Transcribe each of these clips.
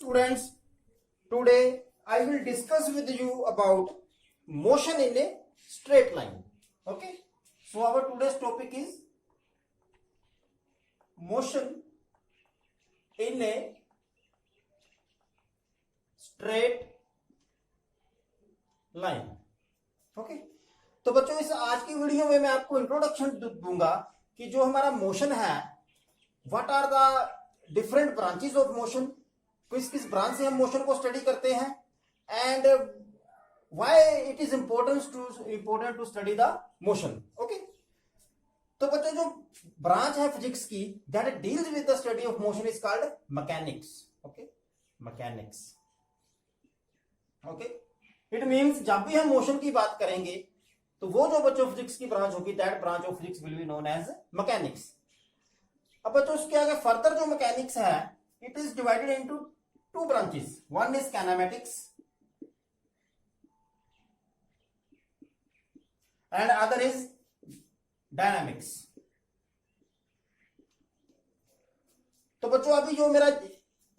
students, today I will discuss with you about motion in a straight line. Okay, so our today's topic is motion in a straight line. Okay तो बच्चों इस आज की video में मैं आपको introduction दूंगा कि जो हमारा मोशन है what are the different branches of motion, किस किस ब्रांच से हम मोशन को स्टडी करते हैं and why it is important to study the motion. Okay तो बच्चों जो ब्रांच है फिजिक्स की that deals with the study of motion is called mechanics. Okay mechanics. Okay it means जब भी हम मोशन की बात करेंगे तो वो जो बच्चों फिजिक्स की ब्रांच होगी that branch of physics will be known as mechanics. अब बच्चों उसके आगे फर्दर जो मैकेनिक्स है it is divided into two branches. One is kinematics and other is dynamics. तो बच्चों अभी जो मेरा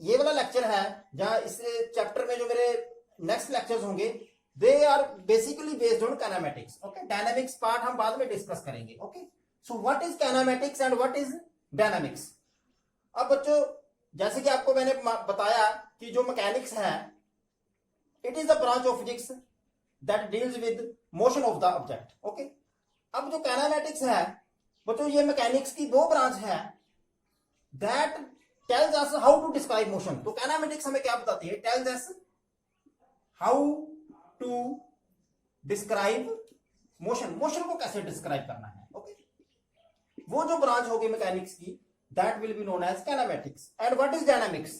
ये वाला लेक्चर है जहां इस चैप्टर में जो मेरे नेक्स्ट लेक्चर्स होंगे they are basically based on kinematics. Okay dynamics part हम बाद में डिस्कस करेंगे. Okay so what is kinematics and what is dynamics. अब बच्चों जैसे कि आपको मैंने बताया कि जो मैकेनिक्स है it is the branch of physics that deals with motion of the object. Okay अब जो काइनेमेटिक्स है बच्चों ये मैकेनिक्स की वो ब्रांच है that tells us how to describe motion. तो काइनेमेटिक्स हमें क्या बताती है? Tells us how to describe motion. Motion को कैसे डिस्क्राइब करना है. ओके वो जो ब्रांच होगी मैकेनिक्स की that will be known as kinematics. And what is dynamics.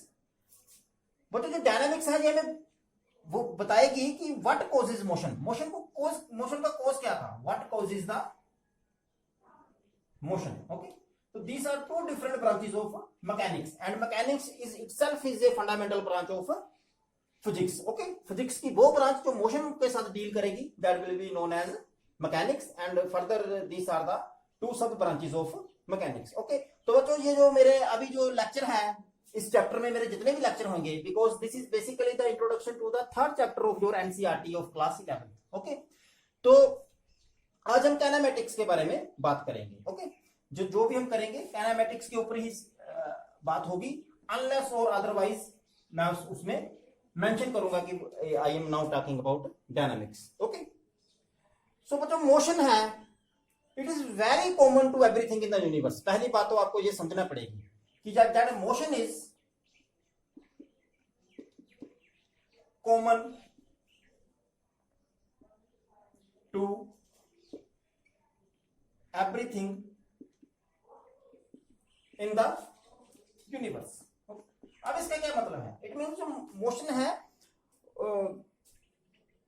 But जो डायनामिक्स है ये हमें वो बताएगी कि व्हाट कॉजेज मोशन. मोशन का कॉज क्या था. What causes the motion. Okay तो these are two different branches of mechanics and mechanics is itself is a fundamental branch of physics. Okay physics की वो ब्रांच जो मोशन के साथ deal करेगी that will be known as mechanics and further these are the two sub branches of mechanics. Okay तो बच्चों ये जो मेरे अभी जो लेक्चर है इस चैप्टर में मेरे जितने भी लेक्चर होंगे because this is basically the introduction to the third chapter of your NCERT of class 11. Okay तो आज हम काइनेमेटिक्स के बारे में बात करेंगे. ओके जो भी हम करेंगे काइनेमेटिक्स के ऊपर ही बात होगी अनलेस और अदरवाइज मैं उसमें मेंशन करूंगा कि I am now talking about dynamics. Okay so बच्चों मोशन है it is very common to everything in the universe. पहली बात तो आपको ये समझना पड़ेगी कि that motion is common to everything in the universe. अब इसका क्या मतलब है. इट मीन्स जो मोशन है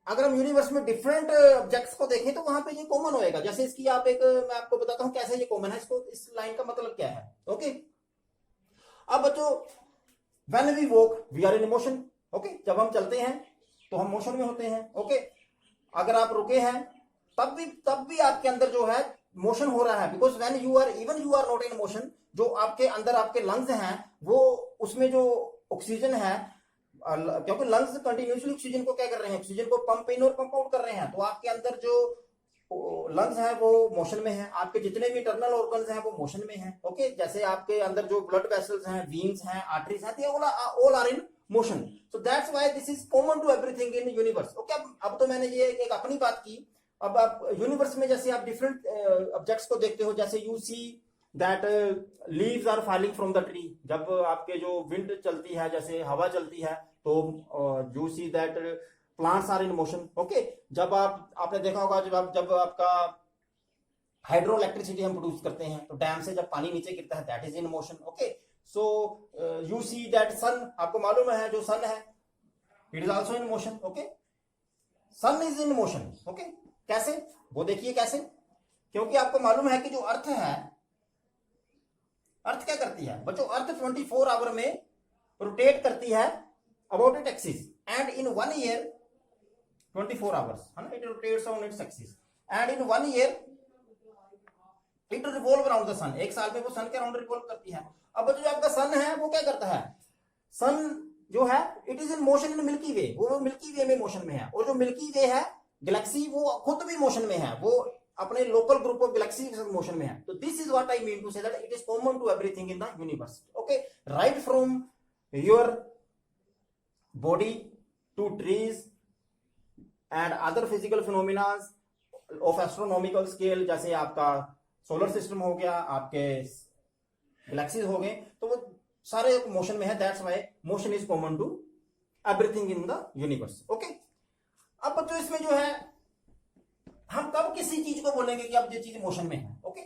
अगर हम यूनिवर्स में डिफरेंट ऑब्जेक्ट्स को देखें तो वहां पे ये कॉमन होएगा. जैसे इसकी आप एक मैं आपको बताता हूं कैसे ये कॉमन है. इसको इस लाइन का मतलब क्या है. ओके अब बच्चों when we walk we are in motion. Okay जब हम चलते हैं तो हम मोशन में होते हैं. ओके अगर आप रुके हैं तब भी आपके अंदर जो है मोशन हो रहा है because when you are not in motion. जो आपके अंदर आपके लंग्स हैं वो उसमें जो ऑक्सीजन है क्योंकि लंग्स कंटिन्यूसली ऑक्सीजन को क्या कर रहे हैं ऑक्सीजन को पंप इन और पंप आउट कर रहे हैं. तो आपके अंदर जो लंग्स है वो मोशन में है. आपके जितने भी इंटरनल ऑर्गन्स हैं वो मोशन में हैं. ओके जैसे आपके अंदर जो ब्लड वेसल्स हैं वीन्स हैं आर्टरीज हैं all are in motion. So that's why this is common to everything in universe. Okay अब तो मैंने ये एक अपनी बात की. अब आप यूनिवर्स में जैसे आप डिफरेंट ऑब्जेक्ट्स को देखते हो जैसे you see that leaves are falling from the tree. जब आपके जो विंड चलती है जैसे हवा चलती है तो you see that plants are in motion. Okay जब आपने देखा होगा जब आपका हाइड्रो इलेक्ट्रिसिटी हम प्रोड्यूस करते हैं तो डैम से जब पानी नीचे गिरता है that is in motion. Okay so you see that sun. आपको मालूम है जो सन है it is also in motion. Okay sun is in motion. Okay कैसे वो देखिए कैसे. क्योंकि आपको मालूम है कि जो अर्थ है अर्थ क्या करती है बच्चों. अर्थ 24 आवर में रोटेट करती है about it axis and in 1 year 24 hours है ना it rotates on its axis and in 1 year it revolve around the sun. एक साल में वो सन के अराउंड रिवॉल्व करती है. अब जो आपका सन है वो क्या करता है. सन जो है it is in motion in Milky Way, वो मिल्की वे में मोशन में है, और जो मिल्की वे है गैलेक्सी वो खुद भी मोशन में है, वो अपने लोकल ग्रुप ऑफ गैलेक्सी के साथ मोशन में है। तो this is what I mean to say that it is common to everything in the universe. Okay, right from your body to trees and other physical phenomena of astronomical scale, जैसे आपका solar system हो गया, आपके galaxies हो गए, तो वो सारे मोशन में है। That's why motion is common to everything in the universe. Okay, अब बच्चों इसमें जो है हम कब किसी चीज को बोलेंगे कि अब ये चीज मोशन में है। ओके,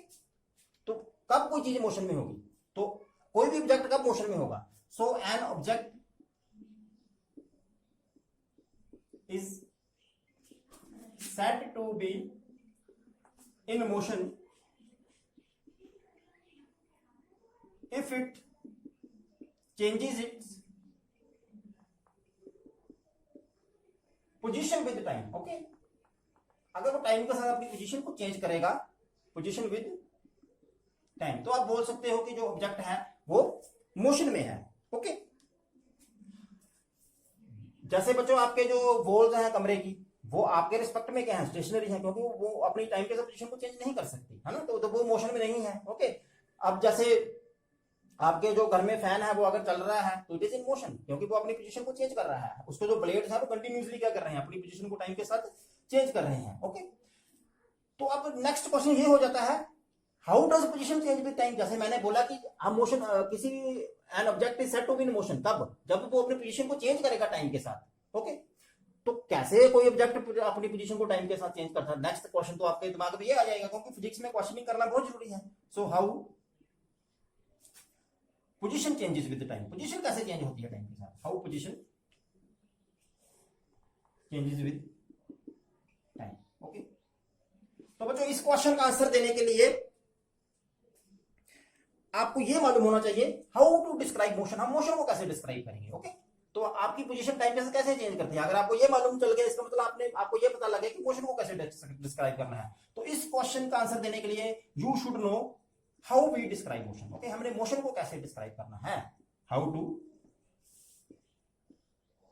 तो कब कोई चीज मोशन में होगी, तो कोई भी ऑब्जेक्ट कब मोशन में होगा। So an object is said to be in motion if it changes its position with time। Okay, अगर वो टाइम के साथ अपनी पोजीशन को चेंज करेगा, पोजीशन विद टाइम, तो आप बोल सकते हो कि जो ऑब्जेक्ट है वो मोशन में है। ओके, जैसे बच्चों आपके जो वॉल्स हैं कमरे की, वो आपके रिस्पेक्ट में क्या है, स्टेशनरी है, क्योंकि वो अपनी टाइम के साथ पोजीशन को चेंज नहीं कर सकती है ना, तो वो मोशन में नहीं है। ओके, अब जैसे आपके जो घर में फैन है वो अगर चल रहा है तो इट इज इन मोशन, क्योंकि वो अपनी पोजीशन को चेंज कर रहा है, उसके जो ब्लेड्स है वो कंटिन्यूसली क्या कर रहे हैं, अपनी पोजीशन को टाइम के साथ चेंज कर रहे हैं। ओके, तो अब नेक्स्ट क्वेश्चन ये हो जाता है, how does position change with time. जैसे मैंने बोला कि हम मोशन किसी an object is said to be in motion, तब जब वो अपनी पोजीशन को चेंज करेगा टाइम के साथ। ओके, तो कैसे कोई ऑब्जेक्ट अपनी पोजीशन को टाइम के साथ चेंज करता है, नेक्स्ट क्वेश्चन तो आपके दिमाग में ये आ जाएगा, क्योंकि फिजिक्स में क्वेश्चनिंग करना बहुत जरूरी है। So how position changes with time, position कैसे चेंज होती है टाइम के साथ, how position changes with time. Okay, तो बच्चों इस क्वेश्चन का आंसर देने के लिए आपको ये मालूम होना चाहिए हाउ टू डिस्क्राइब मोशन, हम मोशन को कैसे डिस्क्राइब करेंगे। ओके, तो आपकी पोजीशन टाइम के साथ कैसे चेंज करती है, अगर आपको ये मालूम चल गया इसका मतलब आपको ये पता लगे कि मोशन को कैसे डिस्क्राइब करना है। तो इस क्वेश्चन का आंसर देने के लिए you should know how we describe motion. Okay, हमने मोशन को कैसे डिस्क्राइब करना है, how to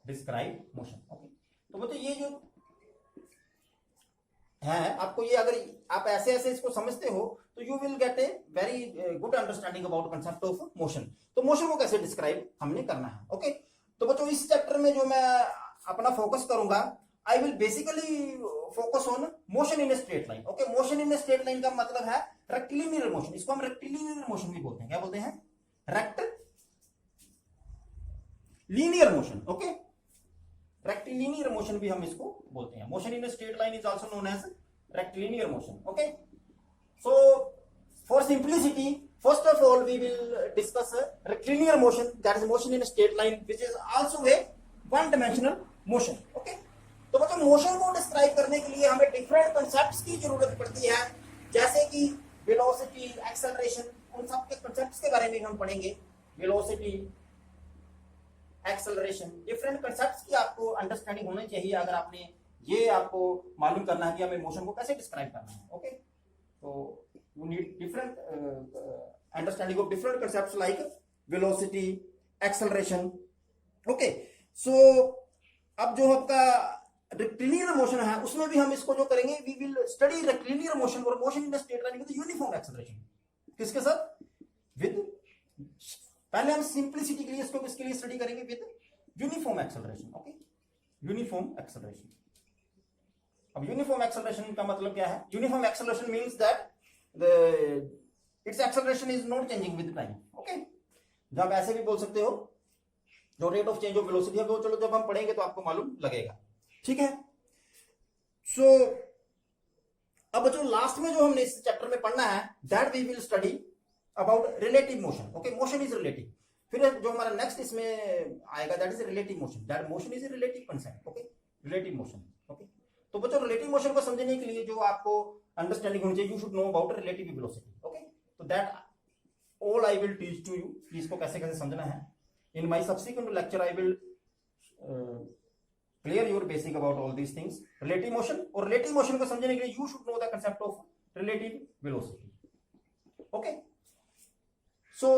describe motion. Okay, तो बच्चों ये जो है, आपको ये अगर आप ऐसे ऐसे इसको समझते हो तो you will get a very good understanding about concept of motion. तो मोशन को कैसे डिस्क्राइब हमने करना है। ओके, तो बच्चों इस चैप्टर में जो मैं अपना फोकस करूंगा, I will basically focus on motion in straight line. Okay, motion in straight line का मतलब है रेक्टिलिनियर मोशन, इसको हम रेक्टिलिनियर मोशन भी बोलते हैं। क्या बोलते हैं, rectilinear motion. Okay, rectilinear motion भी हम इसको बोलते हैं। Motion in straight line is also known as rectilinear motion. Okay, so for simplicity first of all we will discuss rectilinear motion, that is motion in a straight line, which is also a one dimensional motion. Okay, तो मतलब motion को describe करने के लिए हमें different concepts की जरूरत पड़ती है, जैसे कि वेलोसिटी, एक्सेलरेशन, उन सब के कॉन्सेप्ट्स के बारे में हम पढ़ेंगे। वेलोसिटी, एक्सेलरेशन, डिफरेंट कॉन्सेप्ट्स की आपको अंडरस्टैंडिंग होनी चाहिए अगर आपने ये आपको मालूम करना है कि हमें मोशन को कैसे डिस्क्राइब करना है। ओके, तो you need different understanding of different concepts like velocity, acceleration. Okay, so अब जो आपका रेक्टिलिनियर मोशन है उसमें भी हम इसको जो करेंगे, we will study rectilinear motion और motion in a straight line with uniform acceleration। किसके साथ, with, पहले हम सिंप्लिसिटी के लिए इसको किसके लिए स्टडी करेंगे, with uniform acceleration. Okay, uniform acceleration. अब यूनिफॉर्म एक्सेलरेशन का मतलब क्या है, uniform acceleration means that its acceleration is not changing with time। Okay, जब आप ऐसे भी बोल सकते हो, जो rate of change of velocity है वो चलो जब हम पढ़ेंगे तो आपको मालूम लगेगा। ठीक है, सो अब जो लास्ट में जो हमने इस चैप्टर में पढ़ना है, that we will study about relative motion. Okay, motion is relative. फिर जो हमारा नेक्स्ट इसमें आएगा that is relative motion, that motion is a relative concept. Okay, relative motion. Okay, तो बच्चों रिलेटिव मोशन को समझने के लिए जो आपको अंडरस्टैंडिंग होनी चाहिए, you should know about relative velocity. Okay, तो that all I will teach to you कि इसको कैसे कैसे समझना है। In my subsequent lecture I will clear your basic about all these things, relative motion. और रिलेटिव मोशन को समझने के लिए you should know the concept of relative velocity. Okay, so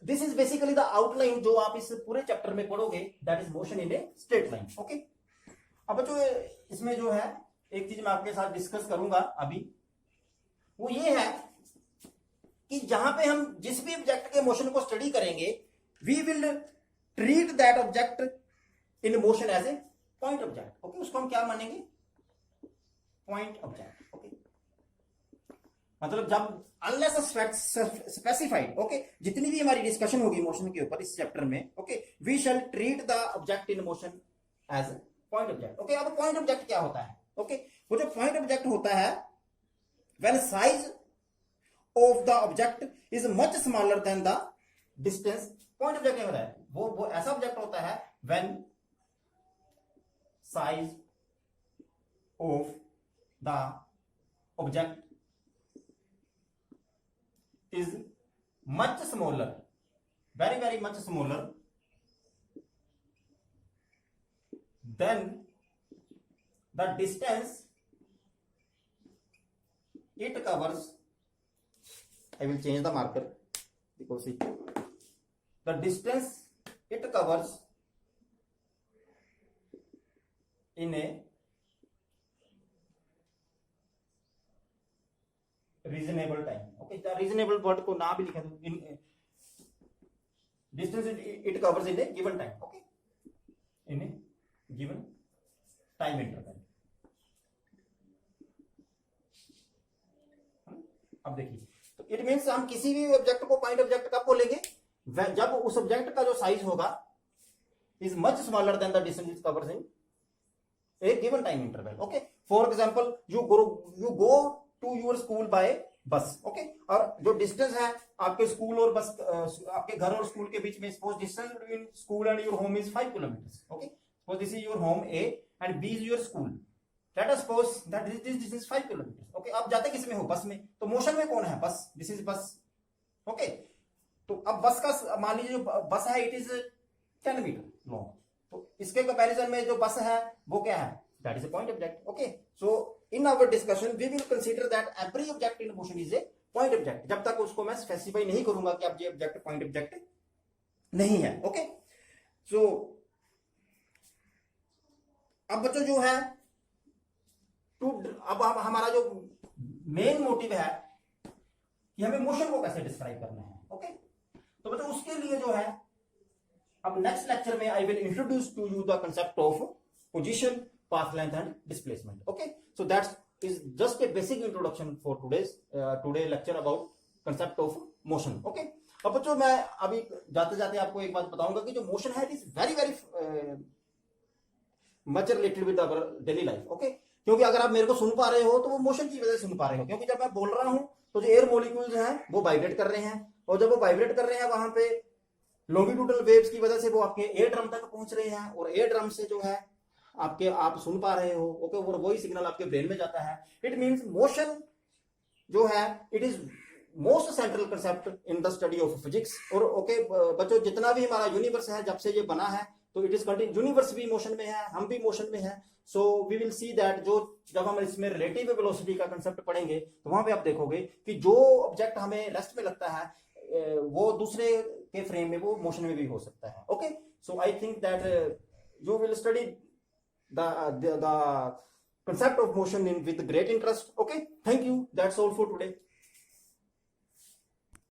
this is basically the outline जो आप इस पूरे chapter में पढ़ोगे, that is motion in a straight line. Okay, अब जो इसमें जो है एक चीज मैं आपके साथ डिस्कस करूंगा अभी, वो ये है कि जहां पे हम जिस भी ऑब्जेक्ट के मोशन को स्टडी करेंगे, we will treat that object in motion as a point object. Okay, उसको हम क्या मानेंगे? Point object. ओके, मतलब जब अनलेस स्पेसिफाइड, ओके, जितनी भी हमारी डिस्कशन होगी मोशन के ऊपर इस चैप्टर में, okay, we shall treat the object in motion as point object. Okay, अब पॉइंट ऑब्जेक्ट क्या होता है? ओके, वो जो पॉइंट ऑब्जेक्ट होता है, when size of the object is much smaller than the distance. Point object क्या होता है? वो ऐसा ऑब्जेक्ट होता है when size of the object is much smaller, very much smaller than the distance it covers. I will change the marker because the distance it covers in a reasonable time. Okay, reasonable word को ना भी लिखा दो, in distance it covers in a given time. Okay, in a given time interval. अब देखिए, तो it means हम किसी भी ऑब्जेक्ट को पॉइंट ऑब्जेक्ट कब बोलेंगे? जब उस ऑब्जेक्ट का जो साइज होगा is much smaller than the distance it covers in a given time interval. Okay, for example you go to your school by bus. Okay, और जो डिस्टेंस है आपके स्कूल और बस, आपके घर और स्कूल के बीच में, suppose distance between school and your home is 5 kilometres. Okay, suppose this is your home A and B is your school, let us suppose that this distance 5 kilometres. Okay, आप जाते किस में हो? बस में। तो मोशन में कौन है? बस, दिस इज बस। ओके, तो अब बस का मान लीजिए जो बस है इट इज 10 मीटर लॉन्ग, तो इसके कंपैरिजन में जो बस है वो क्या है? That is a point object. Okay, so in our discussion we will consider that every object in motion is a point object, जब तक उसको मैं स्पेसिफाई नहीं करूंगा कि अब ये ऑब्जेक्ट पॉइंट ऑब्जेक्ट नहीं है। ओके, सो अब बच्चों जो है अब हमारा जो मेन मोटिव है कि हमें मोशन को कैसे डिस्क्राइब करना है। ओके, तो बच्चों उसके लिए जो है अब नेक्स्ट लेक्चर में I will introduce to you the concept of position, path length and displacement. Okay, so that is just a basic introduction for today lecture about concept of motion. Okay, अब बच्चों मैं अभी जाते जाते आपको एक बात बताऊंगा कि जो मोशन है it is very much related with our daily life. Okay, क्योंकि अगर आप मेरे को सुन पा रहे हो तो वो मोशन की वजह से सुन पा रहे हो, क्योंकि जब मैं बोल रहा हूं तो जो एयर मॉलिक्यूल्स हैं वो वाइब्रेट कर रहे हैं, और जब वो वाइब्रेट कर रहे हैं वहां पे लॉन्गिट्यूडल वेव्स की वजह से वो आपके एयर ड्रम तक पहुंच रहे हैं, और एयर ड्रम से जो है आप सुन पा रहे हो। ओके, और वही सिग्नल आपके ब्रेन में जाता है। इट मींस मोशन जो है it is most central concept in the study of physics. और ओके बच्चों, जितना भी हमारा यूनिवर्स है जब से ये बना है तो इट इज कंटिन्यू, यूनिवर्स भी मोशन में है, हम भी मोशन में है। So we will see that जो जब हम इसमें रिलेटिव वेलोसिटी का कंसेप्ट पढ़ेंगे तो वहां पे आप देखोगे कि जो ऑब्जेक्ट हमें रेस्ट में लगता है वो दूसरे के फ्रेम में वो मोशन में भी हो सकता है। Okay, so I think that you will study the concept of motion with great interest. Okay, thank you, that's all for today.